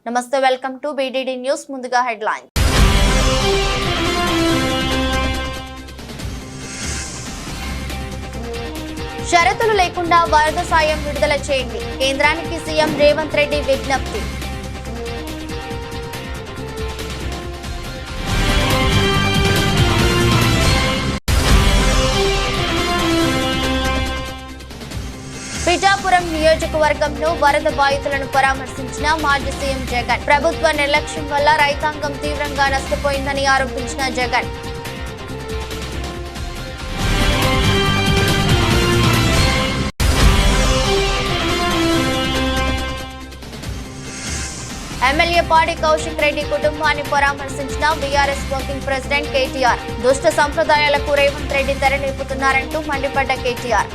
నమస్తే, welcome to BDD news. ముందుగా headlines. షరతులు లేకుండా వరద సాయం విడుదల చేయండి, కేంద్రానికి సీఎం రేవంత్ రెడ్డి విజ్ఞప్తి. పిఠాపురం నియోజకవర్గంలో వరద బాధితులను పరామర్శించిన మాజీ సీఎం జగన్. ప్రభుత్వ నిర్లక్ష్యం వల్ల రైతాంగం తీవ్రంగా నష్టపోయిందని ఆరోపించిన జగన్. ఎమ్మెల్యే పాడి కౌశిక్ రెడ్డి కుటుంబాన్ని పరామర్శించిన బీఆర్ఎస్ వర్కింగ్ ప్రెసిడెంట్ కేటీఆర్. దుష్ట సంప్రదాయాలకు రేవంత్ రెడ్డి తెరలేపుతున్నారంటూ మండిపడ్డ కేటీఆర్.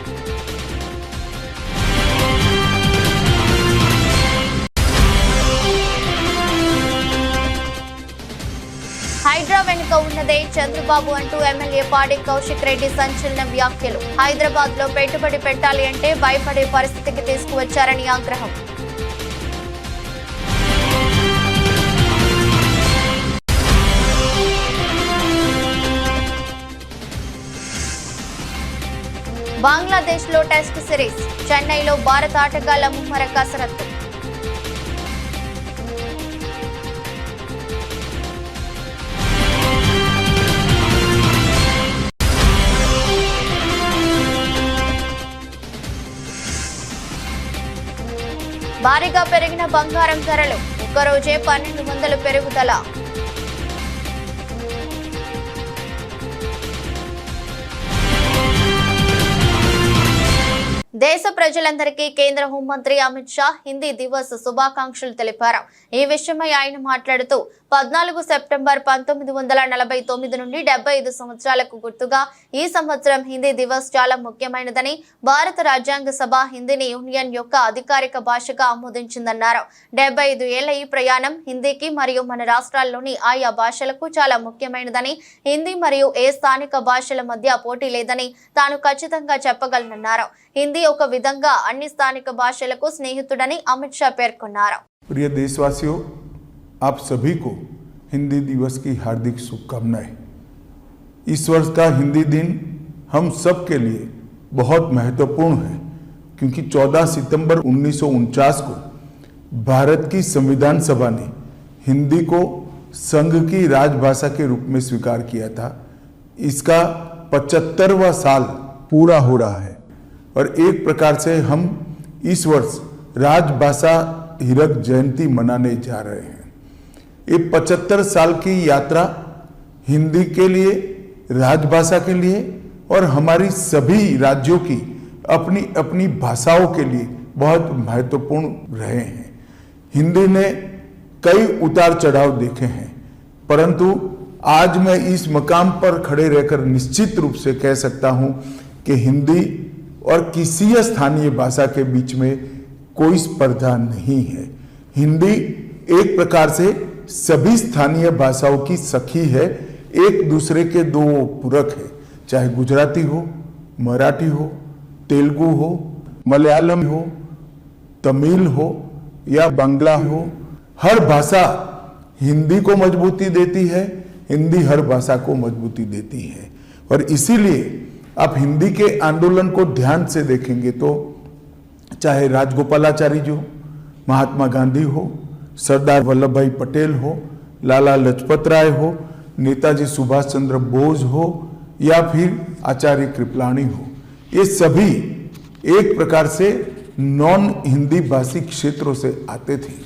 హైడ్రా వెనుక ఉన్నదే చంద్రబాబు అంటూ ఎమ్మెల్యే పాడి కౌశిక్ రెడ్డి సంచలన వ్యాఖ్యలు. హైదరాబాద్ లో పెట్టుబడి పెట్టాలి అంటే భయపడే పరిస్థితికి తీసుకువచ్చారని ఆగ్రహం. బంగ్లాదేశ్ లో టెస్ట్ సిరీస్, చెన్నైలో భారత ఆటగాళ్ల ముమ్మర కసరత్తు. భారీగా పెరిగిన బంగారం ధరలు, ఒక్కరోజే 1200 పెరుగుదల. దేశ ప్రజలందరికీ కేంద్ర హోంమంత్రి అమిత్ షా హిందీ దివస్ శుభాకాంక్షలు తెలిపారు. ఈ విషయమై ఆయన మాట్లాడుతూ 14 సెప్టెంబర్ 1949 నుండి 75 సంవత్సరాలకు గుర్తుగా ఈ సంవత్సరం హిందీ దివస్ చాలా ముఖ్యమైనదని, భారత రాజ్యాంగ సభ హిందీని యూనియన్ యొక్క అధికారిక భాషగా ఆమోదించిందన్నారు. 75 ఏళ్ల ఈ ప్రయాణం హిందీకి మరియు మన రాష్ట్రాల్లోని ఆయా భాషలకు చాలా ముఖ్యమైనదని, హిందీ మరియు ఏ స్థానిక భాషల మధ్య పోటీ లేదని తాను ఖచ్చితంగా చెప్పగలనన్నారు. హిందీ ఒక విధంగా అన్ని స్థానిక భాషలకు స్నేహితుడని అమిత్ షా పేర్కొన్నారు. प्रिय देशवासियों, आप सभी को हिंदी दिवस की हार्दिक शुभकामनाएं। इस वर्ष का हिंदी दिन हम सब के लिए बहुत महत्वपूर्ण है, क्योंकि 14 सितंबर 1949 को भारत की संविधान सभा ने हिंदी को संघ की राजभाषा के रूप में स्वीकार किया था. इसका 75वां साल पूरा हो रहा है और एक प्रकार से हम इस वर्ष राजभाषा हीरक जयंती मनाने जा रहे हैं. ये 75 साल की यात्रा हिंदी के लिए, राजभाषा के लिए और हमारी सभी राज्यों की अपनी अपनी भाषाओं के लिए बहुत महत्वपूर्ण रहे हैं. हिंदी ने कई उतार चढ़ाव देखे हैं, परंतु आज मैं इस मकाम पर खड़े रहकर निश्चित रूप से कह सकता हूं कि हिंदी और किसी स्थानीय भाषा के बीच में कोई स्पर्धा नहीं है. हिंदी एक प्रकार से सभी स्थानीय भाषाओं की सखी है, एक दूसरे के दो पूरक है. चाहे गुजराती हो, मराठी हो, तेलुगु हो, मलयालम हो, तमिल हो या बांग्ला हो, हर भाषा हिंदी को मजबूती देती है, हिंदी हर भाषा को मजबूती देती है. और इसीलिए आप हिंदी के आंदोलन को ध्यान से देखेंगे तो चाहे राजगोपालाचारी जी हो, महात्मा गांधी हो, सरदार वल्लभ भाई पटेल हो, लाला लजपत राय हो, नेताजी सुभाष चंद्र बोस हो या फिर आचार्य कृपलानी हो, ये सभी एक प्रकार से नॉन हिंदी भाषी क्षेत्रों से आते थे.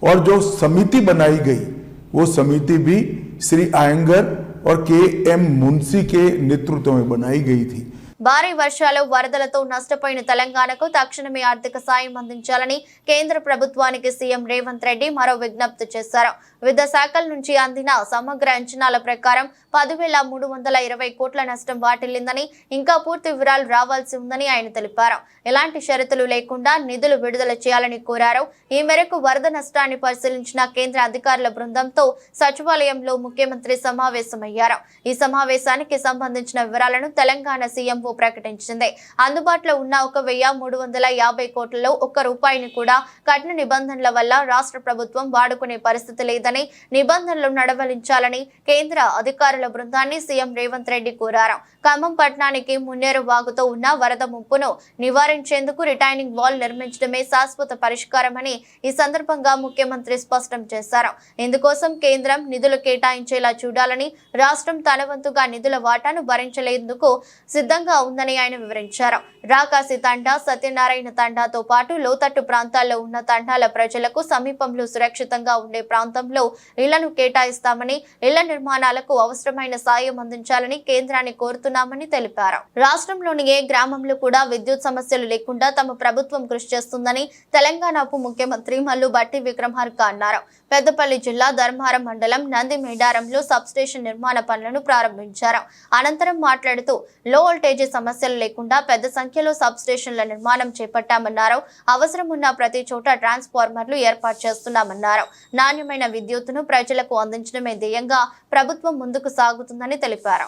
और जो समिति बनाई गई वो समिति भी श्री आयंगर और के.एम. मुंशी के नेतृत्व में बनाई गई थी. భారీ వర్షాలు, వరదలతో నష్టపోయిన తెలంగాణకు తక్షణమే ఆర్థిక సాయం అందించాలని కేంద్ర ప్రభుత్వానికి సీఎం రేవంత్ రెడ్డి మరో విజ్ఞప్తి చేశారు. వివిధ శాఖల నుంచి అందిన సమగ్ర అంచనాల ప్రకారం 10,320 కోట్ల నష్టం వాటిల్లిందని, ఇంకా పూర్తి వివరాలు రావాల్సి ఉందని ఆయన తెలిపారు. ఎలాంటి షరతులు లేకుండా నిధులు విడుదల చేయాలని కోరారు. ఈ మేరకు వరద నష్టాన్ని పరిశీలించిన కేంద్ర అధికారుల బృందంతో సచివాలయంలో ముఖ్యమంత్రి సమావేశమయ్యారు. ఈ సమావేశానికి సంబంధించిన వివరాలను తెలంగాణ సీఎంఓ జీవో ప్రకటించింది. అందుబాటులో ఉన్న 1,350 కోట్లలో ₹1 కూడా కఠిన నిబంధనల వల్ల రాష్ట్ర ప్రభుత్వం వాడుకునే పరిస్థితి లేదని, నిబంధనలు నడవలించాలని కేంద్ర అధికారుల బృందాన్ని సీఎం రేవంత్ రెడ్డి కోరారు. ఖమ్మం పట్టణానికి మున్నేరు వాగుతో ఉన్న వరద ముప్పును నివారించేందుకు రిటైనింగ్ వాల్ నిర్మించడమే శాశ్వత పరిష్కారమని ఈ సందర్భంగా ముఖ్యమంత్రి స్పష్టం చేశారు. ఇందుకోసం కేంద్రం నిధులు కేటాయించేలా చూడాలని, రాష్ట్రం తన వంతుగా నిధుల వాటాను భరించలేందుకు సిద్ధంగా ఉందని ఆయన వివరించారు. రాకాసి తండా, సత్యనారాయణ తండాతో పాటు లోతట్టు ప్రాంతాల్లో ఉన్న తండాల ప్రజలకు సమీపంలో సురక్షితంగా ఉండే ప్రాంతంలో ఇళ్లను కేటాయిస్తామని, ఇళ్ల నిర్మాణాలకు అవసరమైన సాయం అందించాలని కేంద్రాన్ని కోరుతున్నామని తెలిపారు. రాష్ట్రంలోని ఏ గ్రామంలో కూడా విద్యుత్ సమస్యలు లేకుండా తమ ప్రభుత్వం కృషి చేస్తుందని తెలంగాణ ఉప ముఖ్యమంత్రి మల్లు భట్టి విక్రమార్క అన్నారు. పెద్దపల్లి జిల్లా ధర్మారం మండలం నంది మేడారంలో సబ్స్టేషన్ నిర్మాణ పనులను ప్రారంభించారు. అనంతరం మాట్లాడుతూ లో వోల్టేజీ సమస్యలు లేకుండా పెద్ద సంఖ్యలో సబ్స్టేషన్ల నిర్మాణం చేపట్టామన్నారు. అవసరం ఉన్న ప్రతి చోట ట్రాన్స్ఫార్మర్లు ఏర్పాటు చేస్తున్నామన్నారు. నాణ్యమైన విద్యుత్తును ప్రజలకు అందించడమే ధ్యేయంగా ప్రభుత్వం ముందుకు సాగుతుందని తెలిపారు.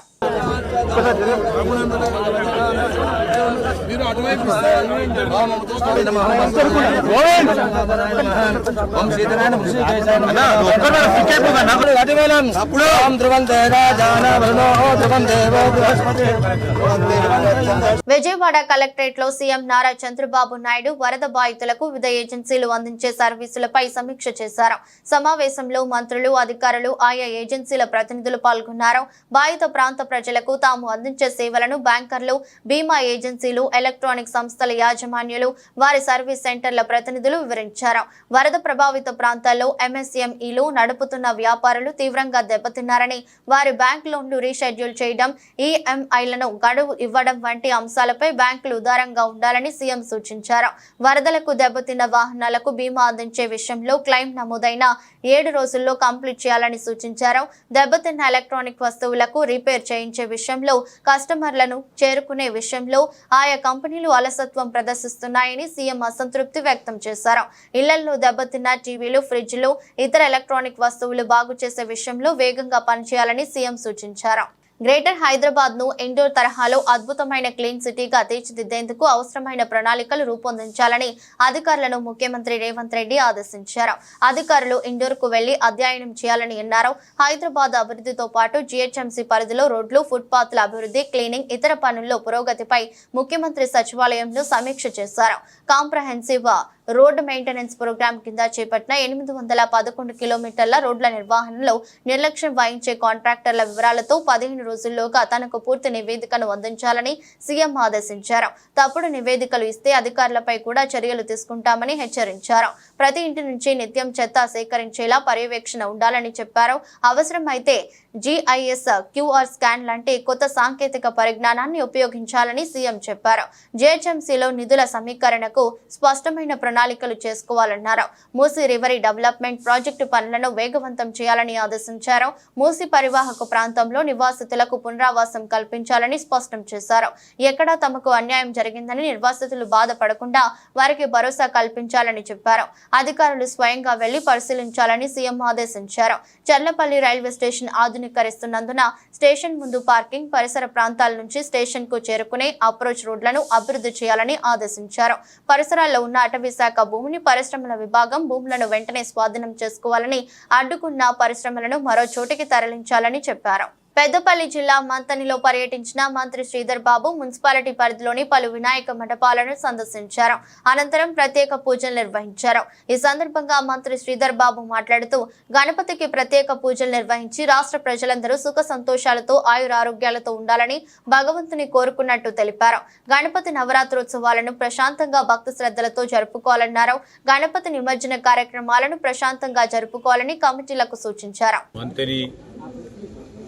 విజయవాడ కలెక్టరేట్ లో సీఎం నారా చంద్రబాబు నాయుడు వరద బాధితులకు వివిధ ఏజెన్సీలు అందించే సర్వీసులపై సమీక్ష చేశారు. సమావేశంలో మంత్రులు, అధికారులు, ఆయా ఏజెన్సీల ప్రతినిధులు పాల్గొన్నారు. బాధిత ప్రాంత ప్రజలకు తాము అందించే సేవలను బ్యాంకర్లు, బీమా ఏజెన్సీలు, ఎలక్ట్రానిక్ సంస్థల యాజమాన్యులు, వారి సర్వీస్ సెంటర్ల ప్రతినిధులు వివరించారు. వరద ప్రభావిత ప్రాంతాల్లో ఎంఎస్ఎంఈలు నడుపుతున్న వ్యాపారులు తీవ్రంగా దెబ్బతిన్నారని, వారి బ్యాంక్ లోన్లు రీషెడ్యూల్ చేయడం, ఈఎంఐలను గడువు ఇవ్వడం వంటి అంశాలపై బ్యాంకులు ఉదారంగా ఉండాలని సీఎం సూచించారు. వరదలకు దెబ్బతిన్న వాహనాలకు బీమా అందించే విషయంలో క్లెయిమ్ నమోదైన 7 రోజుల్లో కంప్లీట్ చేయాలని సూచించారు. దెబ్బతిన్న ఎలక్ట్రానిక్ వస్తువులకు రిపేర్ చేయించే విషయంలో, కస్టమర్లను చేరుకునే విషయంలో ఆయా కంపెనీలు అలసత్వం ప్రదర్శిస్తున్నాయని సీఎం అసంతృప్తి వ్యక్తం చేశారు. ఇళ్లలో దెబ్బతిన్న టీవీలు, ఫ్రిడ్జ్లు, ఇతర ఎలక్ట్రానిక్ వస్తువులు బాగు చేసే విషయంలో వేగంగా పనిచేయాలని సీఎం సూచించారు. గ్రేటర్ హైదరాబాద్ ను ఇండోర్ తరహాలో అద్భుతమైన క్లీన్ సిటీగా తీర్చిదిద్దేందుకు అవసరమైన ప్రణాళికలు రూపొందించాలని అధికారులను ముఖ్యమంత్రి రేవంత్ రెడ్డి ఆదేశించారు. అధికారులు ఇండోర్ కు వెళ్లి అధ్యయనం చేయాలని అన్నారు. హైదరాబాద్ అభివృద్ధితో పాటు జీహెచ్ఎంసీ పరిధిలో రోడ్లు, ఫుట్పాత్ల అభివృద్ధి, క్లీనింగ్, ఇతర పనుల్లో పురోగతిపై ముఖ్యమంత్రి సచివాలయంలో సమీక్ష చేశారు. కాంప్రహెన్సివ్ రోడ్డు మెయింటెనెన్స్ ప్రోగ్రాం కింద చేపట్టిన 811 కిలోమీటర్ల రోడ్ల నిర్వహణలో నిర్లక్ష్యం వహించే కాంట్రాక్టర్ల వివరాలతో 15 రోజుల్లోగా తనకు పూర్తి నివేదికను అందించాలని సీఎం ఆదేశించారు. తప్పుడు నివేదికలు ఇస్తే అధికారులపై కూడా చర్యలు తీసుకుంటామని హెచ్చరించారు. ప్రతి ఇంటి నుంచి నిత్యం చెత్త సేకరించేలా పర్యవేక్షణ ఉండాలని చెప్పారు. అవసరమైతే GIS QR స్కాన్ లాంటి కొత్త సాంకేతిక పరిజ్ఞానాన్ని ఉపయోగించాలని సీఎం చెప్పారు. జీహెచ్ఎంసీలో నిధుల సమీకరణకు స్పష్టమైన ప్రణాళికలు చేసుకోవాలన్నారు. మూసీ రివరీ డెవలప్మెంట్ ప్రాజెక్టు పనులను వేగవంతం చేయాలని ఆదేశించారు. మూసీ పరివాహక ప్రాంతంలో నివాసితులకు పునరావాసం కల్పించాలని స్పష్టం చేశారు. ఎక్కడా తమకు అన్యాయం జరిగిందని నిర్వాసితులు బాధపడకుండా వారికి భరోసా కల్పించాలని చెప్పారు. అధికారులు స్వయంగా వెళ్లి పరిశీలించాలని సీఎం ఆదేశించారు. చర్లపల్లి రైల్వే స్టేషన్ ఆధునీకరిస్తున్నందున స్టేషన్ ముందు పార్కింగ్, పరిసర ప్రాంతాల నుంచి స్టేషన్ కు చేరుకునే అప్రోచ్ రోడ్లను అభివృద్ధి చేయాలని ఆదేశించారు. పరిసరాల్లో ఉన్న అటవీ శాఖ భూమిని పరిశ్రమల విభాగం భూములను వెంటనే స్వాధీనం చేసుకోవాలని, అడ్డుకున్న పరిశ్రమలను మరో చోటికి తరలించాలని చెప్పారు. పెద్దపల్లి జిల్లా మంతనిలో పర్యటించిన మంత్రి శ్రీధర్ బాబు మున్సిపాలిటీ పరిధిలోని పలు వినాయక మండపాలను సందర్శించారు. అనంతరం ప్రత్యేక పూజలు నిర్వహించారు. ఈ సందర్భంగా మంత్రి శ్రీధర్ బాబు మాట్లాడుతూ గణపతికి ప్రత్యేక పూజలు నిర్వహించి రాష్ట్ర ప్రజలందరూ సుఖ సంతోషాలతో ఆయురారోగ్యాలతో ఉండాలని భగవంతుని కోరుకున్నట్టు తెలిపారు. గణపతి నవరాత్రోత్సవాలను ప్రశాంతంగా భక్తి శ్రద్ధలతో జరుపుకోవాలన్నారు. గణపతి నిమజ్జన కార్యక్రమాలను ప్రశాంతంగా జరుపుకోవాలని కమిటీలకు సూచించారు.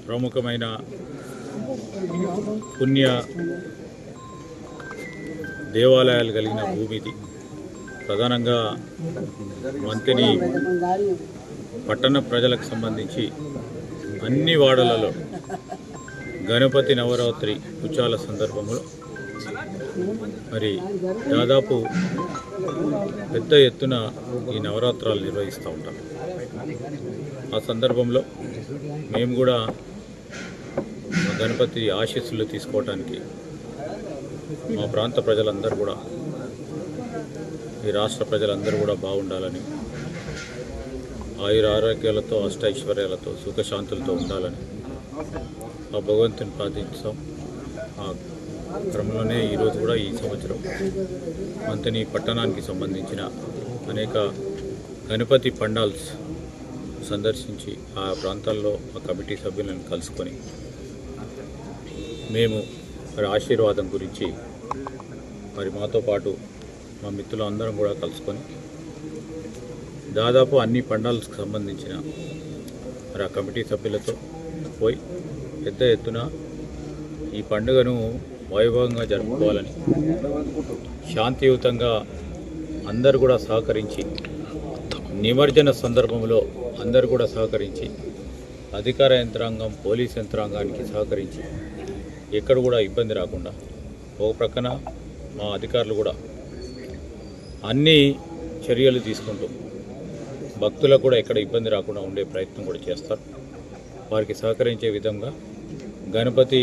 ప్రముఖమైన పుణ్య దేవాలయాలు కలిగిన భూమిది. ప్రధానంగా మంతిని పట్టణ ప్రజలకు సంబంధించి అన్ని వాడలలో గణపతి నవరాత్రి ఉత్సవాల సందర్భంలో మరి దాదాపు పెద్ద ఎత్తున ఈ నవరాత్రాలు నిర్వహిస్తూ ఉంటాం. ఆ సందర్భంలో మేము కూడా గణపతి ఆశీస్సులు తీసుకోవడానికి మా ప్రాంత ప్రజలందరూ కూడా, ఈ రాష్ట్ర ప్రజలందరూ కూడా బాగుండాలని, ఆయుర ఆరోగ్యాలతో అష్టైశ్వర్యాలతో సుఖశాంతులతో ఉండాలని ఆ భగవంతుని ప్రార్థిస్తాం. ఆ క్రమంలోనే ఈరోజు కూడా ఈ సంవత్సరం మంతని పట్టణానికి సంబంధించిన అనేక గణపతి పండాల్స్ సందర్శించి ఆ ప్రాంతాల్లో ఆ కమిటీ సభ్యులను కలుసుకొని మేము మరి ఆశీర్వాదం గురించి మరి మాతో పాటు మా మిత్రులు అందరం కూడా కలుసుకొని దాదాపు అన్ని పండాలకు సంబంధించిన మరి ఆ కమిటీ సభ్యులతో పోయి పెద్ద ఎత్తున ఈ పండుగను వైభవంగా జరుపుకోవాలని, శాంతియుతంగా అందరూ కూడా సహకరించి, నిమజ్జన సందర్భంలో అందరూ కూడా సహకరించి, అధికార యంత్రాంగం పోలీస్ యంత్రాంగానికి సహకరించి ఎక్కడ కూడా ఇబ్బంది రాకుండా, ఒక ప్రక్కన మా అధికారులు కూడా అన్ని చర్యలు తీసుకుంటూ భక్తులకు కూడా ఎక్కడ ఇబ్బంది రాకుండా ఉండే ప్రయత్నం కూడా చేస్తారు. వారికి సహకరించే విధంగా గణపతి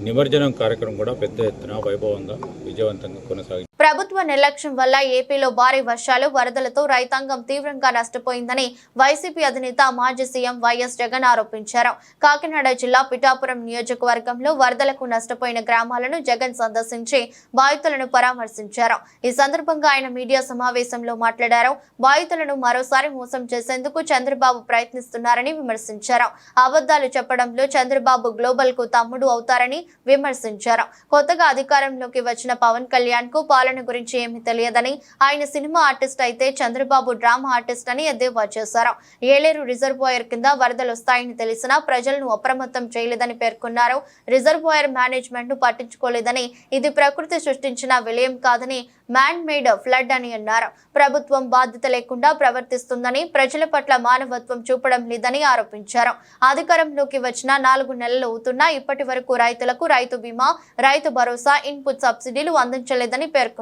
నిమజ్జనం కార్యక్రమం కూడా పెద్ద ఎత్తున వైభవంగా విజయవంతంగా కొనసాగింది. ప్రభుత్వ నిర్లక్ష్యం వల్ల ఏపీలో భారీ వర్షాలు వరదలతో రైతాంగం తీవ్రంగా నష్టపోయిందని వైసీపీ అధినేత మాజీ సీఎం వైఎస్ జగన్ ఆరోపించారు. కాకినాడ జిల్లా పిఠాపురం నియోజకవర్గంలో వరదలకు నష్టపోయిన గ్రామాలను జగన్ సందర్శించి బాధితులను పరామర్శించారు. ఈ సందర్భంగా ఆయన మీడియా సమావేశంలో మాట్లాడారు. బాధితులను మరోసారి మోసం చేసేందుకు చంద్రబాబు ప్రయత్నిస్తున్నారని విమర్శించారు. అబద్ధాలు చెప్పడంలో చంద్రబాబు గ్లోబల్ కు తమ్ముడు అవుతారని విమర్శించారు. కొత్తగా అధికారంలోకి వచ్చిన పవన్ కళ్యాణ్ కు పాలన గురించి ఏమీ తెలియదని, ఆయన సినిమా ఆర్టిస్ట్ అయితే చంద్రబాబు డ్రామా ఆర్టిస్ట్ అని ఎద్దేవా చేశారు. ఏలేరు రిజర్వాయర్ కింద వరదలు వస్తాయని తెలిసినా ప్రజలను అప్రమత్తం చేయలేదని పేర్కొన్నారు. రిజర్వాయర్ మేనేజ్మెంట్ ను పట్టించుకోలేదని, ఇది ప్రకృతి సృష్టించిన విలయం కాదని, మ్యాన్ మేడ్ ఫ్లడ్ అని అన్నారు. ప్రభుత్వం బాధ్యత లేకుండా ప్రవర్తిస్తుందని, ప్రజల పట్ల మానవత్వం చూపడం లేదని ఆరోపించారు. అధికారంలోకి వచ్చిన 4 నెలలు అవుతున్నా ఇప్పటి వరకు రైతులకు రైతు బీమా, రైతు భరోసా, ఇన్పుట్ సబ్సిడీలు అందించలేదని పేర్కొన్నారు.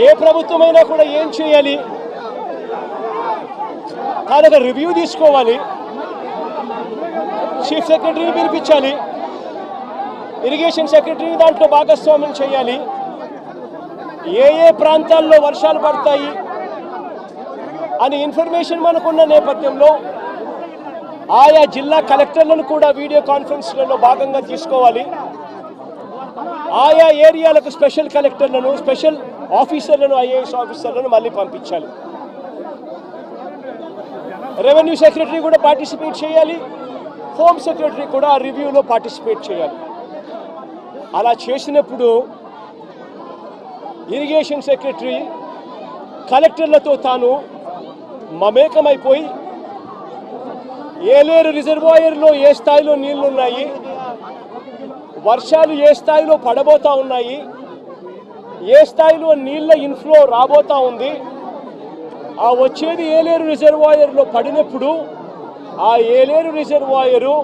ఏ ప్రభుత్వమైనా కూడా ఏం చేయాలి, దానికి రివ్యూ తీసుకోవాలి, చీఫ్ సెక్రటరీని పిలిపించాలి, ఇరిగేషన్ సెక్రటరీని దాంట్లో భాగస్వామ్యం చేయాలి, ఏ ప్రాంతాల్లో వర్షాలు పడతాయి అని ఇన్ఫర్మేషన్ మనకున్న నేపథ్యంలో ఆయా జిల్లా కలెక్టర్లను కూడా వీడియో కాన్ఫరెన్స్లలో భాగంగా తీసుకోవాలి. ఆయా ఏరియాలకు స్పెషల్ కలెక్టర్లను, స్పెషల్ ఆఫీసర్లను, ఐఏఎస్ ఆఫీసర్లను మళ్ళీ పంపించాలి. రెవెన్యూ సెక్రటరీ కూడా పార్టిసిపేట్ చేయాలి, హోమ్ సెక్రటరీ కూడా ఆ రివ్యూలో పార్టిసిపేట్ చేయాలి. అలా చేసినప్పుడు ఇరిగేషన్ సెక్రటరీ కలెక్టర్లతో తాను మమేకమైపోయి ఏలేరు రిజర్వాయర్లో ఏ స్థాయిలో నీళ్లున్నాయి, వర్షాలు ఏ స్థాయిలో పడబోతా ఉన్నాయి, ఏ స్థాయిలో నీళ్ల ఇన్ఫ్లో రాబోతా ఉంది, ఆ వచ్చేది ఏలేరు రిజర్వాయర్లో పడినప్పుడు ఆ ఏలేరు రిజర్వాయరు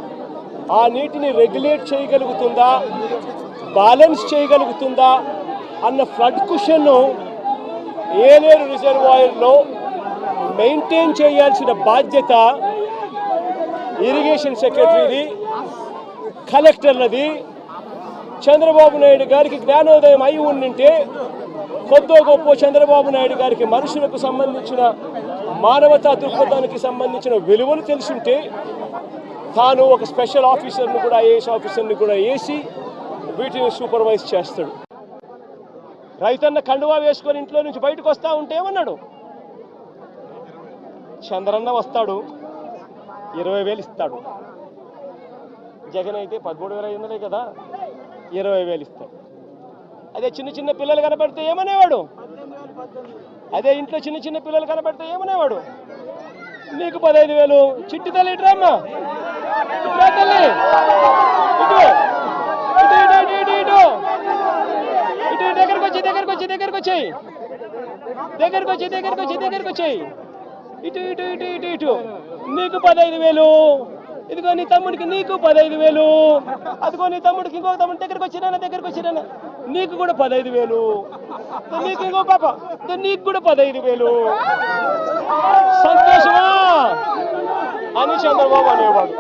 ఆ నీటిని రెగ్యులేట్ చేయగలుగుతుందా, బ్యాలెన్స్ చేయగలుగుతుందా అన్న ఫ్లడ్ కుషన్ను ఏలేరు రిజర్వాయర్లో మెయింటైన్ చేయాల్సిన బాధ్యత ఇరిగేషన్ సెక్రటరీది, కలెక్టర్లది. చంద్రబాబు నాయుడు గారికి జ్ఞానోదయం అయి ఉండింటే, కొద్దో గొప్ప చంద్రబాబు నాయుడు గారికి మనుషులకు సంబంధించిన మానవతా దృక్పథానికి సంబంధించిన విలువలు తెలుసుంటే తాను ఒక స్పెషల్ ఆఫీసర్ను కూడా, ఐఏఎస్ ఆఫీసర్ని కూడా వేసి వీటిని సూపర్వైజ్ చేస్తాడు. రైతన్న కండువా వేసుకొని ఇంట్లో నుంచి బయటకు వస్తూ ఉంటే ఏమన్నాడు, చంద్రన్న వస్తాడు 20,000 ఇస్తాడు, జగన్ అయితే 13,500 కదా 20,000 ఇస్తాడు. అదే చిన్న చిన్న పిల్లలు కనపడితే ఏమనేవాడు, అదే ఇంట్లో చిన్న చిన్న పిల్లలు కనపడితే ఏమనేవాడు, నీకు 15,000. చిట్టి తల్లి ఇటురామ్మా, తల్లి ఇటు ఇటు ఇటు ఇటు ఇటు దగ్గరకు వచ్చి దగ్గరకు వచ్చి దగ్గరకు వచ్చాయి దగ్గరకు వచ్చి దగ్గరకు వచ్చి దగ్గరకు వచ్చాయి ఇటు ఇటు ఇటు ఇటు ఇటు నీకు 15,000. ఇదిగో నీ తమ్ముడికి నీకు 15,000. అదిగో నీ తమ్ముడికి ఇంకో తమ్ముడి దగ్గరకు వచ్చినా నీకు కూడా 15,000. నీకు ఇంకో పాప నీకు కూడా 15,000. సంతోషమా అని చంద్రబాబు అనేవాడు.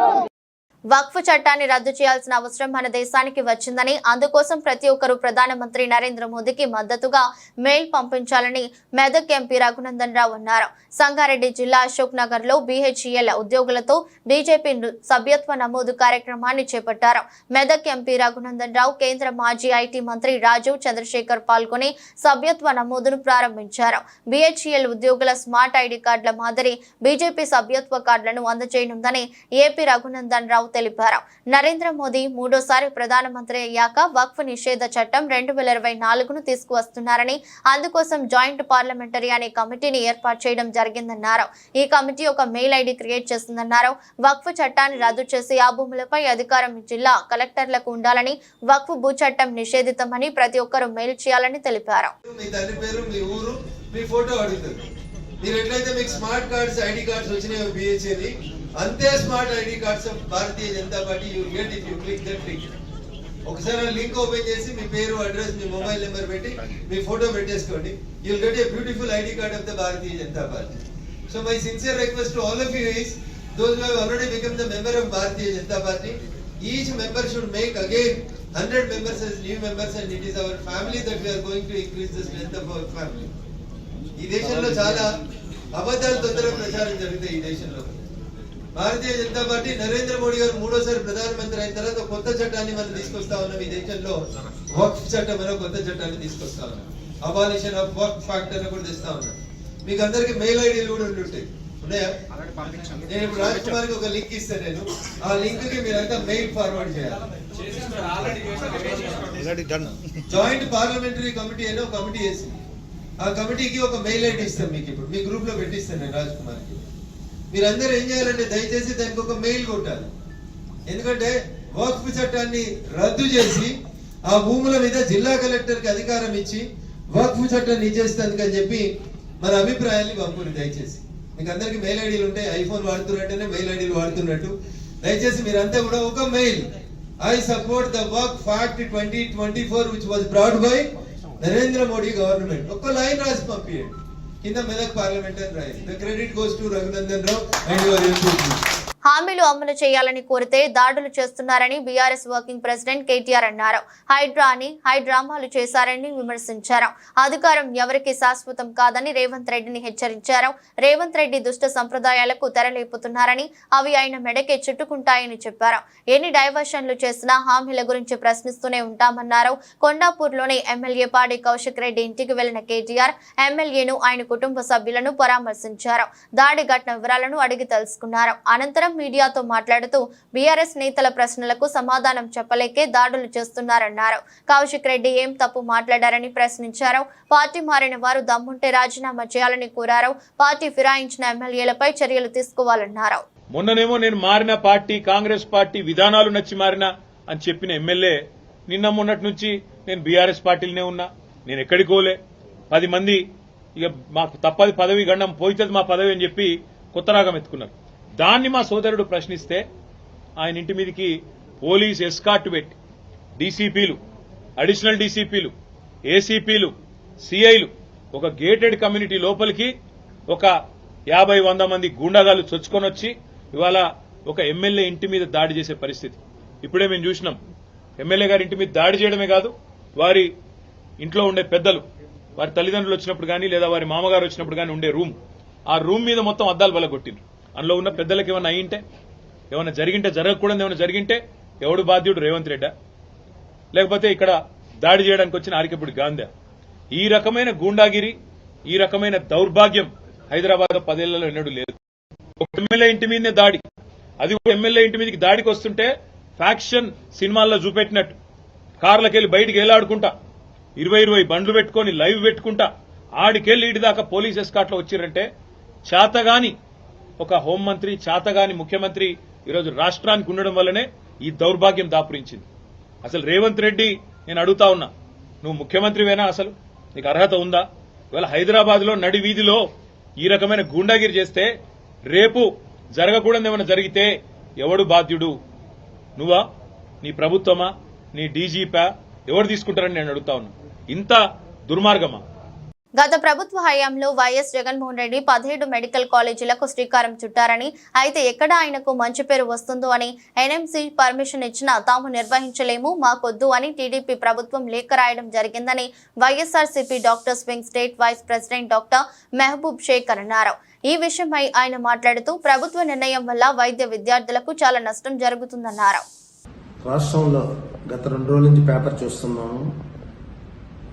వక్ఫ్ చట్టాన్ని రద్దు చేయాల్సిన అవసరం మన దేశానికి వచ్చిందని అందుకోసం ప్రతి ఒక్కరూ ప్రధానమంత్రి నరేంద్ర మోదీకి మద్దతుగా మెయిల్ పంపించాలని మెదక్ ఎంపీ రఘునందన్ రావు అన్నారు. సంగారెడ్డి జిల్లా అశోక్ నగర్ లో BHEL ఉద్యోగులతో బీజేపీ సభ్యత్వ నమోదు కార్యక్రమాన్ని చేపట్టారు. మెదక్ ఎంపీ రఘునందన్ రావు కేంద్ర మాజీ IT మంత్రి రాజీవ్ చంద్రశేఖర్ పాల్గొని సభ్యత్వ నమోదును ప్రారంభించారు. BHEL ఉద్యోగుల స్మార్ట్ ID కార్డుల మాదిరి బీజేపీ సభ్యత్వ కార్డులను అందజేయనుందని ఏపీ రఘునందన్ రావు తెలిపారు. నరేంద్ర మోదీ మూడోసారి ప్రధానమంత్రి అయ్యాక వక్ఫ్ నిషేధ చట్టం 2024ను తీసుకువస్తున్నారని అందుకోసం జాయింట్ పార్లమెంటరీ అనే కమిటీని ఏర్పాటు చేయడం జరిగిందన్నారు. ఈ కమిటీ ఒక మెయిల్ ID క్రియేట్ చేస్తుందన్నారు. వక్ఫ్ చట్టాన్ని రద్దు చేసి ఆ భూములపై అధికారం జిల్లా కలెక్టర్లకు ఉండాలని, వక్ఫ్ భూ చట్టం నిషేధితమని ప్రతి ఒక్కరూ మెయిల్ చేయాలని తెలిపారు. మీరు ఎట్లయితే మీకు స్మార్ట్ కార్డ్స్ ID కార్డ్స్ వచ్చినాయో BHA అంతే smart ID cards of Bharatiya Janata party you get if you click that link. ఒకసారి లింక్ ఓపెన్ చేసి మీ పేరు, అడ్రస్, మీ మొబైల్ నెంబర్ పెట్టి మీ ఫోటో పెట్టేసుకోండి. You will get a beautiful ID card of the Bharatiya Janata party. So my sincere request to all of you is those who have already become the member of Bharatiya Janata Party, each member should make again 100 members as new members, and it is our family that we are going to increase the strength of our family. ఈ దేశంలో చాలా అబద్ధాలు తొందర ప్రచారం జరుగుతాయి. ఈ దేశంలో Bharatiya Janata party Narendra Modi గారు మూడోసారి ప్రధానమంత్రి అయిన తర్వాత కొత్త చట్టాన్ని మనం తీసుకొస్తా ఉన్నాం. ఈ దేశంలో వక్ఫ్ చట్టం అనే కొత్త చట్టాన్ని తీసుకొస్తా ఉన్నాం. అబాలిషన్ ఆఫ్ వక్ఫ్ యాక్ట్ అని కూడా తెస్తా ఉన్నాం. మీకు అందరికి మెయిల్ ఐడీలు కూడా ఉంటుంటాయి, ఉన్నాయా? నేను ఇప్పుడు రాజ్ కుమార్ కి ఒక లింక్ ఇస్తాను. నేను ఆ లింక్ కి మీరంతా మెయిల్ ఫార్వర్డ్ చేయాలి. జాయింట్ పార్లమెంటరీ కమిటీ అని ఒక కమిటీ వేసింది. ఆ కమిటీకి ఒక మెయిల్ ఐడి ఇస్తాం మీకు. ఇప్పుడు మీ గ్రూప్ లో పెట్టిస్తాను నేను రాజ్ కుమార్ కి. మీరందరూ ఏం చేయాలంటే దయచేసి దానికి ఒక మెయిల్ కొట్టాలి. ఎందుకంటే వక్ఫ్ చట్టాన్ని రద్దు చేసి ఆ భూముల మీద జిల్లా కలెక్టర్ కి అధికారం ఇచ్చి వక్ఫ్ చట్టాన్ని ఇచ్చేస్తానికి అని చెప్పి మన అభిప్రాయాన్ని పంపుని. దయచేసి మీకు అందరికి మెయిల్ ఐడీలు ఉంటాయి. ఐఫోన్ వాడుతున్నట్టేనే మెయిల్ ఐడీలు వాడుతున్నట్టు దయచేసి మీరంతా కూడా ఒక mail, I support the Waqf act 2024 which was brought by Narendra Modi government. ఒక్క లైన్ రాసి పంపించండి. కింద మెదక్ పార్లమెంట్ అని రాయండి. The credit goes to Raghunandan Rao and your MP. హామీలు అమలు చేయాలని కోరితే దాడులు చేస్తున్నారని బీఆర్ఎస్ వర్కింగ్ ప్రెసిడెంట్ కేటీఆర్ అన్నారు. హైడ్రా అని హైడ్రామాలు చేశారని విమర్శించారు. అధికారం ఎవరికి శాశ్వతం కాదని రేవంత్ రెడ్డిని హెచ్చరించారు. రేవంత్ రెడ్డి దుష్ట సంప్రదాయాలకు తెరలేపుతున్నారని, అవి ఆయన మెడకే చుట్టుకుంటాయని చెప్పారు. ఎన్ని డైవర్షన్లు చేసినా హామీల గురించి ప్రశ్నిస్తూనే ఉంటామన్నారు. కొండాపూర్లోని ఎమ్మెల్యే పాడి కౌశిక్ రెడ్డి ఇంటికి వెళ్లిన కేటీఆర్ ఎమ్మెల్యేను, ఆయన కుటుంబ సభ్యులను పరామర్శించారు. దాడి ఘటన వివరాలను అడిగి తెలుసుకున్నారు. అనంతరం మీడియాతో మాట్లాడుతూ బీఆర్ఎస్ నేతల ప్రశ్నలకు సమాధానం చెప్పలేకే దాడులు చేస్తున్నారన్నారు. కౌశిక్ రెడ్డి ఏం తప్పు మాట్లాడారని ప్రశ్నించారు. పార్టీ మారిన వారు దమ్ముంటే రాజీనామా చేయాలని కోరారు. పార్టీ ఫిరాయించిన ఎమ్మెల్యేలపై చర్యలు తీసుకోవాలన్నారు. మొన్ననేమో నేను మారిన పార్టీ కాంగ్రెస్ పార్టీ విధానాలు నచ్చి మారిన అని చెప్పిన ఎమ్మెల్యే నిన్న మొన్నటి నుంచి నేను బీఆర్ఎస్ పార్టీలోనే ఉన్నా, నేను ఎక్కడికి పోలే, 10 మంది ఇక మాకు తప్పది పదవి గండం పోయితుంది మా పదవి అని చెప్పి కొత్త రాగం ఎత్తుకున్నారు. దాన్ని మా సోదరుడు ప్రశ్నిస్తే ఆయన ఇంటి మీదకి పోలీస్ ఎస్కార్ట్ పెట్టి డీసీపీలు, అడిషనల్ డీసీపీలు, ఏసీపీలు, సిఐలు ఒక గేటెడ్ కమ్యూనిటీ లోపలికి ఒక 50-100 మంది గూండాగాలు చొచ్చుకొని వచ్చి ఇవాళ ఒక ఎమ్మెల్యే ఇంటి మీద దాడి చేసే పరిస్థితి ఇప్పుడే మేము చూసినాం. ఎమ్మెల్యే గారి ఇంటి మీద దాడి చేయడమే కాదు, వారి ఇంట్లో ఉండే పెద్దలు, వారి తల్లిదండ్రులు వచ్చినప్పుడు కానీ లేదా వారి మామగారు వచ్చినప్పుడు కానీ ఉండే రూమ్, ఆ రూమ్ మీద మొత్తం అద్దాలు బలగొట్టిండ్రు. అందులో ఉన్న పెద్దలకు ఏమన్నా అయ్యింటే, ఏమన్నా జరిగింటే, జరగకూడదు ఏమైనా జరిగింటే ఎవడు బాధ్యుడు? రేవంత్ రెడ్డా? లేకపోతే ఇక్కడ దాడి చేయడానికి వచ్చిన ఆరికపూడి గాంధీ? ఈ రకమైన గూండాగిరి, ఈ రకమైన దౌర్భాగ్యం హైదరాబాద్ 10 ఏళ్లలో ఎన్నడూ లేదు. ఒక ఎమ్మెల్యే ఇంటి మీదనే దాడి, అది ఎమ్మెల్యే ఇంటి మీదకి దాడికి వస్తుంటే ఫ్యాక్షన్ సినిమాల్లో చూపెట్టినట్టు కార్లకెళ్లి బయటికి ఏలాడుకుంటా 20 బండ్లు పెట్టుకుని లైవ్ పెట్టుకుంటా ఆడికెళ్లి ఇటు దాకా పోలీస్ ఎస్కాట్లో వచ్చిరంటే చేతగాని ఒక హోంమంత్రి, చేతగాని ముఖ్యమంత్రి ఈరోజు రాష్ట్రానికి ఉండడం వల్లనే ఈ దౌర్భాగ్యం దాపురించింది. అసలు రేవంత్ రెడ్డి నేను అడుగుతా ఉన్నా, నువ్వు ముఖ్యమంత్రివేనా? అసలు నీకు అర్హత ఉందా? ఇవాళ హైదరాబాద్ లో నడి వీధిలో ఈ రకమైన గూండాగిరి చేస్తే రేపు జరగకూడదు ఏమైనా జరిగితే ఎవడు బాధ్యుడు? నువ్వా? నీ ప్రభుత్వమా? నీ డీజీపా? ఎవరు తీసుకుంటారని నేను అడుగుతా ఉన్నా. ఇంత దుర్మార్గమా? గత ప్రభుత్వ హయాంలో వైఎస్ జగన్మోహన్ రెడ్డి 17 మెడికల్ కాలేజీలకు శ్రీకారం చుట్టారని, అయితే ఎక్కడ ఆయనకు మంచి పేరు వస్తుందో అని ఎన్ఎంసీ పర్మిషన్ ఇచ్చినా తాము నిర్వహించలేము, మాకొద్దు అని టీడీపీ ప్రభుత్వం లేఖ రాయడం జరిగిందని YSRCP doctors wing state vice president doctor Mehboob Shaikh అన్నారు. ఈ విషయమై ఆయన మాట్లాడుతూ ప్రభుత్వ నిర్ణయం వల్ల వైద్య విద్యార్థులకు చాలా నష్టం జరుగుతుందన్నారు. రాష్ట్రంలో గత 2 రోజుల నుంచి పేపర్ చూస్తున్నాము.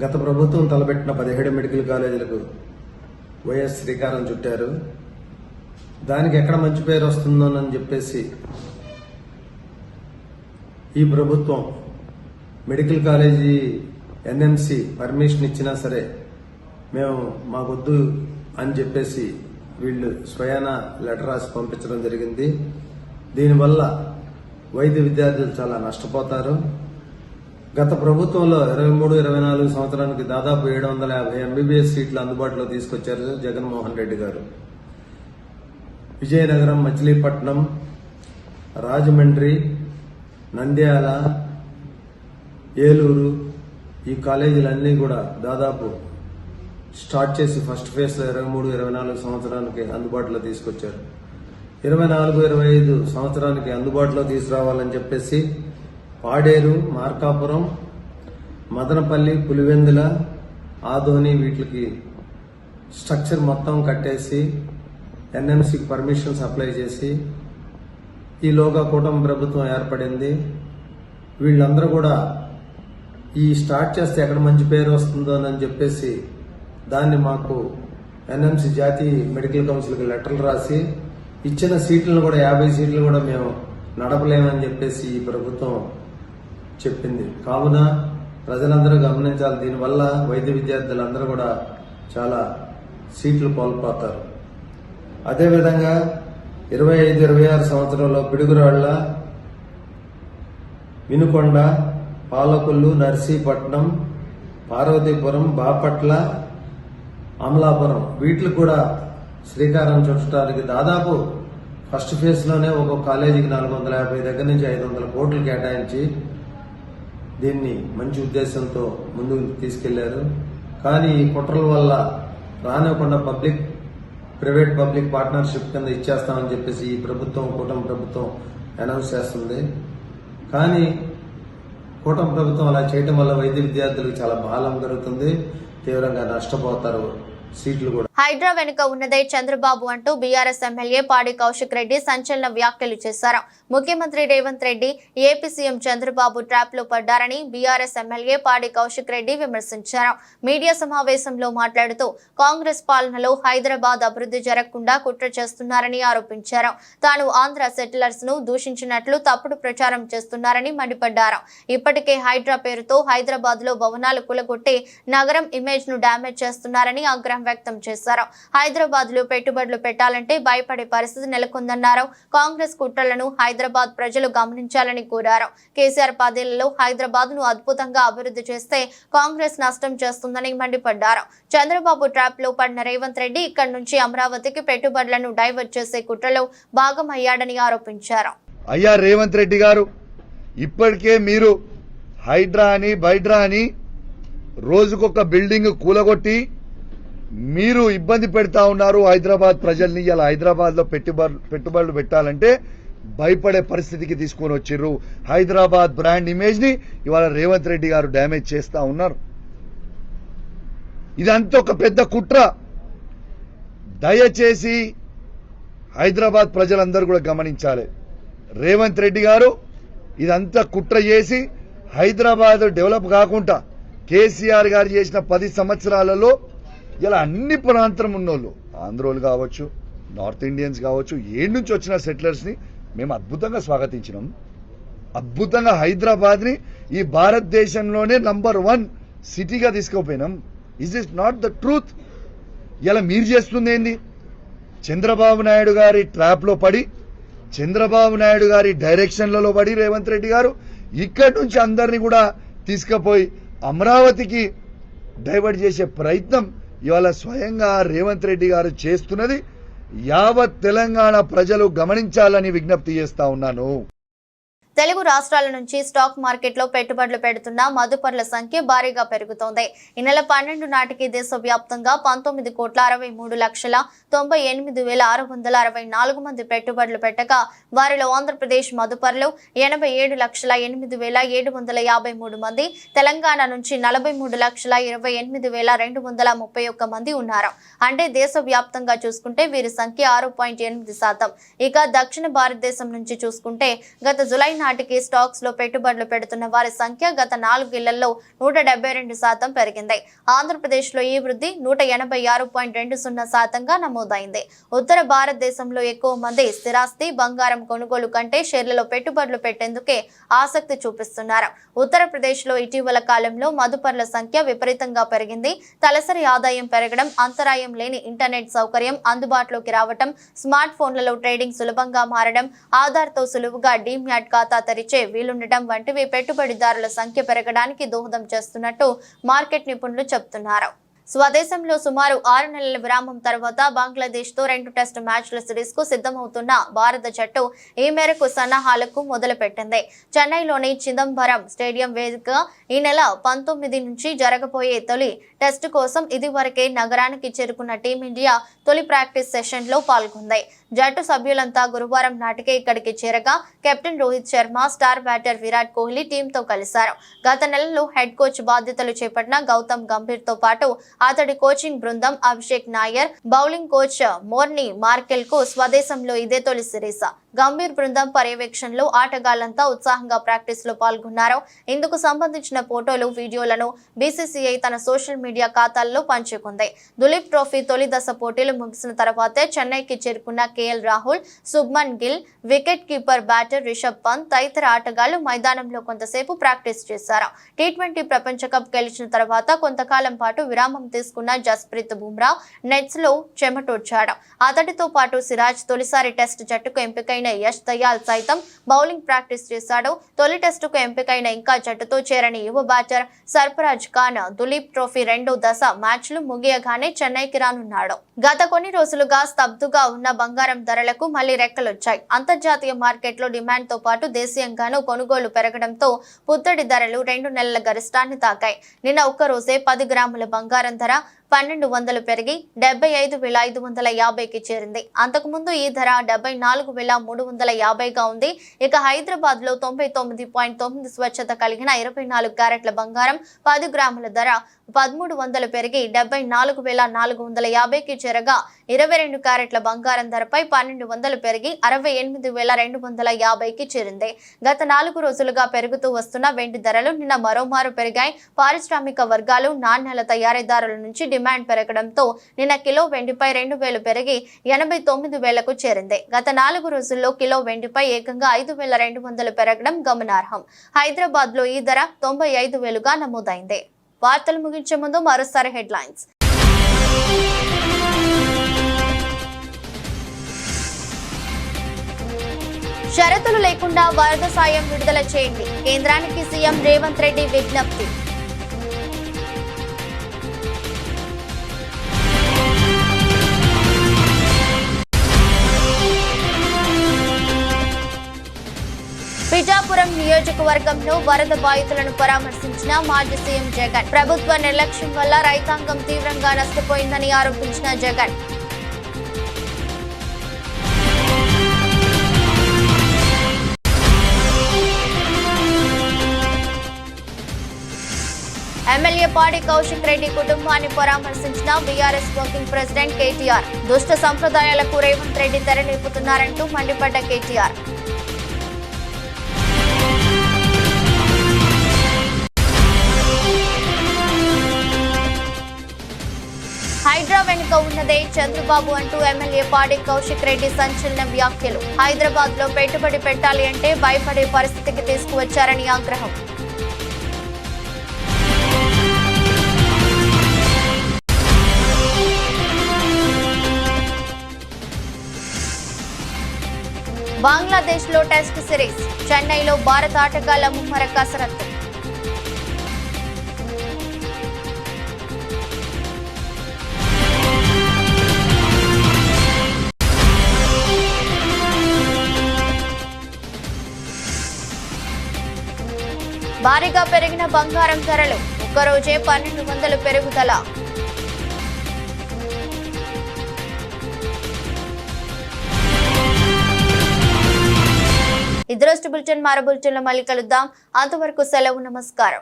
గత ప్రభుత్వం తలపెట్టిన 17 మెడికల్ కాలేజీలకు వైఎస్ శ్రీకారం చుట్టారు. దానికి ఎక్కడ మంచి పేరు వస్తుందోనని చెప్పేసి ఈ ప్రభుత్వం మెడికల్ కాలేజీ ఎన్ఎంసీ పర్మిషన్ ఇచ్చినా సరే మేము మాకొద్దు అని చెప్పేసి వీళ్ళు స్వయాన లెటర్ రాసి పంపించడం జరిగింది. దీనివల్ల వైద్య విద్యార్థులు చాలా నష్టపోతారు. గత ప్రభుత్వంలో 23-24 సంవత్సరానికి దాదాపు 750 ఎంబీబీఎస్ సీట్లు అందుబాటులో తీసుకొచ్చారు జగన్మోహన్ రెడ్డి గారు. విజయనగరం, మచిలీపట్నం, రాజమండ్రి, నంద్యాల, ఏలూరు ఈ కాలేజీలన్నీ కూడా దాదాపు స్టార్ట్ చేసి ఫస్ట్ ఫేజ్ లో 23-24 సంవత్సరానికి అందుబాటులో తీసుకొచ్చారు. 24-25 సంవత్సరానికి అందుబాటులో తీసుకురావాలని చెప్పేసి పాడేరు, మార్కాపురం, మదనపల్లి, పులివెందుల, ఆదోని వీటికి స్ట్రక్చర్ మొత్తం కట్టేసి ఎన్ఎంసీకి పర్మిషన్స్ అప్లై చేసి ఈలోగా కూటమి ప్రభుత్వం ఏర్పడింది. వీళ్ళందరూ కూడా ఈ స్టార్ట్ చేస్తే ఎక్కడ మంచి పేరు వస్తుందో అని చెప్పేసి దాన్ని మాకు ఎన్ఎంసీ జాతీయ మెడికల్ కౌన్సిల్కి లెటర్లు రాసి ఇచ్చిన సీట్లను కూడా 50 సీట్లు కూడా మేము నడపలేమని చెప్పేసి ఈ ప్రభుత్వం చెప్పింది. కావున ప్రజలందరూ గమనించాలి. దీనివల్ల వైద్య విద్యార్థులందరూ కూడా చాలా సీట్లు కోల్పోతారు. అదేవిధంగా 25-26 సంవత్సరంలో పిడుగురాళ్ల, వినుకొండ, పాలకొల్లు, నర్సీపట్నం, పార్వతీపురం, బాపట్ల, అమలాపురం వీటికి కూడా శ్రీకారం చుట్టడానికి దాదాపు ఫస్ట్ ఫేజ్ లోనే ఒక్కొక్క కాలేజీకి 450 దగ్గర నుంచి 500 కోట్లు కేటాయించి దీన్ని మంచి ఉద్దేశంతో ముందుకు తీసుకెళ్లారు. కానీ ఈ కుట్రల వల్ల రానివ్వకుండా ప్రైవేట్ పబ్లిక్ పార్ట్నర్షిప్ కింద ఇచ్చేస్తామని చెప్పేసి ఈ ప్రభుత్వం, కూటమి ప్రభుత్వం అనౌన్స్ చేస్తుంది. కానీ కూటమి ప్రభుత్వం అలా చేయడం వల్ల వైద్య విద్యార్థులకు చాలా బాధం జరుగుతుంది, తీవ్రంగా నష్టపోతారు. సీట్లు కూడా హైడ్రా వెనుక ఉన్నదే చంద్రబాబు అంటూ బీఆర్ఎస్ ఎమ్మెల్యే పాడి కౌశిక్ రెడ్డి సంచలన వ్యాఖ్యలు చేశారు. ముఖ్యమంత్రి Revanth Reddy, AP CM Chandrababu trap లో పడ్డారని బీఆర్ఎస్ ఎమ్మెల్యే పాడి కౌశిక్ రెడ్డి విమర్శించారు. మీడియా సమావేశంలో మాట్లాడుతూ కాంగ్రెస్ పాలనలో హైదరాబాద్ అభివృద్ధి జరగకుండా కుట్ర చేస్తున్నారని ఆరోపించారు. తాను ఆంధ్ర సెటిలర్స్ ను దూషించినట్లు తప్పుడు ప్రచారం చేస్తున్నారని మండిపడ్డారు. ఇప్పటికే హైడ్రా పేరుతో హైదరాబాద్ లో భవనాలు కూలగొట్టి నగరం ఇమేజ్ ను డ్యామేజ్ చేస్తున్నారని ఆగ్రహం వ్యక్తం చేశారు. హైదరాబాద్ లో పెట్టుబడులు పెట్టాలంటే భయపడే పరిస్థితి నెలకొందన్నారు. కాంగ్రెస్ కుట్రలను హైదరాబాద్ ప్రజలు గమనించాలని కోరారు. కేసీఆర్ 10 ఏళ్లలో హైదరాబాద్ ను అద్భుతంగా అభివృద్ధి చేస్తే కాంగ్రెస్ నష్టం చేస్తుందని మండిపడ్డారు. చంద్రబాబు ట్రాప్ లో పడిన రేవంత్ రెడ్డి ఇక్కడి నుంచి అమరావతికి పెట్టుబడులను డైవర్ట్ చేసే కుట్రలో భాగమయ్యాడని ఆరోపించారు. అయ్యా రేవంత్ రెడ్డి గారు, ఇప్పటికే మీరు హైడ్రా అని బైడ్రా అని రోజుకొక బిల్డింగ్ కూలగొట్టి మీరు ఇబ్బంది పెడతా ఉన్నారు హైదరాబాద్ ప్రజల్ని. ఇలా హైదరాబాద్ లో పెట్టుబడులు పెట్టాలంటే భయపడే పరిస్థితికి తీసుకొని వచ్చిర్రు. హైదరాబాద్ బ్రాండ్ ఇమేజ్ ని ఇవాళ రేవంత్ రెడ్డి గారు డ్యామేజ్ చేస్తా ఉన్నారు. ఇదంతా ఒక పెద్ద కుట్ర. దయచేసి హైదరాబాద్ ప్రజలందరూ కూడా గమనించాలి. రేవంత్ రెడ్డి గారు ఇదంతా కుట్ర చేసి హైదరాబాద్ డెవలప్ కాకుండా కేసీఆర్ గారు చేసిన 10 సంవత్సరాలలో ఇలా అన్ని ప్రాంతం ఉన్నోళ్ళు, ఆంధ్రోలు కావచ్చు, నార్త్ ఇండియన్స్ కావచ్చు, ఏడు నుంచి వచ్చిన సెటిలర్స్ ని మేము అద్భుతంగా స్వాగతించినాం. అద్భుతంగా హైదరాబాద్ ని ఈ భారతదేశంలోనే నంబర్ 1 సిటీగా తీసుకుపోయినాం. Is this not the truth? ఇలా మీరు చేస్తుంది ఏంది? చంద్రబాబు నాయుడు గారి ట్రాప్ లో పడి, చంద్రబాబు నాయుడు గారి డైరెక్షన్లలో పడి రేవంత్ రెడ్డి గారు ఇక్కడి నుంచి అందరినీ కూడా తీసుకుపోయి అమరావతికి డైవర్ట్ చేసే ప్రయత్నం ఇవాళ స్వయంగా రేవంత్ రెడ్డి గారు చేస్తున్నది యావత్ తెలంగాణ ప్రజలు గమనించాలని విజ్ఞప్తి చేస్తా ఉన్నాను. తెలుగు రాష్ట్రాల నుంచి స్టాక్ మార్కెట్లో పెట్టుబడులు పెడుతున్న మదుపర్ల సంఖ్య భారీగా పెరుగుతోంది. ఈ నెల 12 నాటికి దేశవ్యాప్తంగా 19,93,98,664 మంది పెట్టుబడులు పెట్టగా వారిలో ఆంధ్రప్రదేశ్ మదుపర్లు 87,08,753 మంది, తెలంగాణ నుంచి 43,28,231 మంది ఉన్నారు. అంటే దేశవ్యాప్తంగా చూసుకుంటే వీరి సంఖ్య 6.8%. ఇక దక్షిణ భారతదేశం నుంచి చూసుకుంటే గత జులై నాటికి స్టాక్స్ లో పెట్టుబడులు పెడుతున్న వారి సంఖ్య గత 4 ఏళ్లలో 172% పెరిగింది. ఆంధ్రప్రదేశ్ లో ఈ వృద్ధి 186.20%గా నమోదైంది. ఉత్తర భారతదేశంలో ఎక్కువ మంది స్థిరాస్తి, బంగారం కొనుగోలు కంటే షేర్లలో పెట్టుబడులు పెట్టేందుకే ఆసక్తి చూపిస్తున్నారు. ఉత్తరప్రదేశ్ లో ఇటీవల కాలంలో మదుపర్ల సంఖ్య విపరీతంగా పెరిగింది. తలసరి ఆదాయం పెరగడం, అంతరాయం లేని ఇంటర్నెట్ సౌకర్యం అందుబాటులోకి రావడం, స్మార్ట్ ఫోన్లలో ట్రేడింగ్ సులభంగా మారడం, ఆధార్తో సులువుగా డీమ్యాట్ ఖాతా తెరిచే వీలుండటం వంటివి పెట్టుబడిదారుల సంఖ్య పెరగడానికి దోహదం చేస్తున్నట్టు మార్కెట్ నిపుణులు చెబుతున్నారు. స్వదేశంలో సుమారు 6 నెలల విరామం తర్వాత బంగ్లాదేశ్ తో 2 టెస్ట్ మ్యాచ్ల సిరీస్ కు సిద్ధమవుతున్న భారత జట్టు ఈ మేరకు సన్నాహాలకు మొదలుపెట్టింది. చెన్నైలోని చిదంబరం స్టేడియం వేదికగా ఈ నెల 19 నుంచి జరగబోయే తొలి టెస్టు కోసం ఇదివరకే నగరానికి చేరుకున్న టీమిండియా తొలి ప్రాక్టీస్ సెషన్ లో పాల్గొంది. జట్టు సభ్యులంతా గురువారం నాటికే ఇక్కడికి చేరగా captain Rohit Sharma, star batter Virat Kohli టీంతో కలిశారు. గత నెలలో హెడ్ కోచ్ బాధ్యతలు చేపట్టిన గౌతమ్ గంభీర్ తో పాటు అతడి కోచింగ్ బృందం, Abhishek Nair, bowling coach Morne Merkel కు స్వదేశంలో ఇదే తొలి సిరీస్. గంభీర్ బృందం పర్యవేక్షణలో ఆటగాళ్లంతా ఉత్సాహంగా ప్రాక్టీస్ లో పాల్గొన్నారు. ఇందుకు సంబంధించిన ఫోటోలు, వీడియోలను బీసీసీఐ తన సోషల్ మీడియా ఖాతాల్లో పంచుకుంది. దులీప్ ట్రోఫీ తొలి దశ పోటీలు ముగిసిన తర్వాతే చెన్నైకి చేరుకున్న KL Rahul, Shubman Gill, wicket keeper batter Rishabh Pant తదితర ఆటగాళ్లు మైదానంలో కొంతసేపు ప్రాక్టీస్ చేశారు. టీ20 ప్రపంచ కప్ గెలిచిన తర్వాత కొంతకాలం పాటు విరామం తీసుకున్న జస్ప్రీత్ బుమ్రా నెట్స్ లో చెమటోడ్చాడు. అతడితో పాటు సిరాజ్ తొలిసారి టెస్ట్ జట్టుకు ఎంపికైన యష్ దయాల్ సైతం బౌలింగ్ ప్రాక్టీస్ చేశాడు. తొలి టెస్టుకు ఎంపికైన ఇంకా జట్టుతో చేరని యువ బ్యాటర్ సర్ఫరాజ్ ఖాన్ దులీప్ ట్రోఫీ 2వ దశ మ్యాచ్లు ముగియగానే చెన్నైకి రానున్నాడు. గత కొన్ని రోజులుగా స్తబ్దుగా ఉన్న బంగారం ధరలకు మళ్లీ రెక్కలొచ్చాయి. అంతర్జాతీయ మార్కెట్లో డిమాండ్ తో పాటు దేశీయంగానూ కొనుగోలు పెరగడంతో పుత్తడి ధరలు 2 నెలల గరిష్టాన్ని తాకాయి. నిన్న ఒక్కరోజే 10 గ్రాముల బంగారం ధర 1200 పెరిగి 75,550కి చేరింది. అంతకుముందు ఈ ధర 74,350గా ఉంది. ఇక హైదరాబాద్ లో 99.9 స్వచ్ఛత కలిగిన 24 క్యారెట్ల బంగారం 10 గ్రాముల ధర 1300 పెరిగి 74,450కి చేరగా 22 క్యారెట్ల బంగారం ధరపై 1200 పెరిగి 68,250కి చేరింది. గత 4 రోజులుగా పెరుగుతూ వస్తున్న వెండి ధరలు నిన్న మరోమారు పెరిగాయి. పారిశ్రామిక వర్గాలు, నాణ్యాల తయారీదారుల నుంచి డిమాండ్ పెరగడంతో నిన్న కిలో వెండిపై 2000 పెరిగి 89,000కు చేరింది. గత 4 రోజుల్లో కిలో వెండిపై ఏకంగా 5,200 పెరగడం గమనార్హం. హైదరాబాద్ లో ఈ ధర 95,000గా నమోదైంది. వార్తలు ముగించే ముందు మరోసారి హెడ్లైన్స్. షరతులు లేకుండా వరద సాయం విడుదల చేయండి, కేంద్రానికి సీఎం రేవంత్ రెడ్డి విజ్ఞప్తి. పిఠాపురం నియోజకవర్గంలో వరద బాధితులను పరామర్శించిన మాజీ సీఎం జగన్. ప్రభుత్వ నిర్లక్ష్యం వల్ల రైతాంగం తీవ్రంగా నష్టపోయిందని ఆరోపించిన జగన్. ఎమ్మెల్యే పాడి కౌశిక్ రెడ్డి కుటుంబాన్ని పరామర్శించిన బీఆర్ఎస్ వర్కింగ్ ప్రెసిడెంట్ కేటీఆర్. దుష్ట సంప్రదాయాలకు రేవంత్ రెడ్డి తెరలేపుతున్నారంటూ మండిపడ్డ కేటీఆర్. హైడ్రా వెనుక ఉన్నదే చంద్రబాబు అంటూ ఎమ్మెల్యే పాడి కౌశిక్ రెడ్డి సంచలన వ్యాఖ్యలు. హైదరాబాద్ లో పెట్టుబడి పెట్టాలి అంటే భయపడే పరిస్థితికి తీసుకువచ్చారని ఆగ్రహం. బంగ్లాదేశ్ లో టెస్ట్ సిరీస్. చెన్నైలో భారత ఆటగాళ్ల ముమ్మర కసరత్తు. భారీగా పెరిగిన బంగారం ధరలు, ఒక్కరోజే 1200 పెరుగుదల. ఇది రోజు బులెటిన్. మరో బులెటిన్లో మళ్ళీ కలుద్దాం. అంతవరకు సెలవు. నమస్కారం.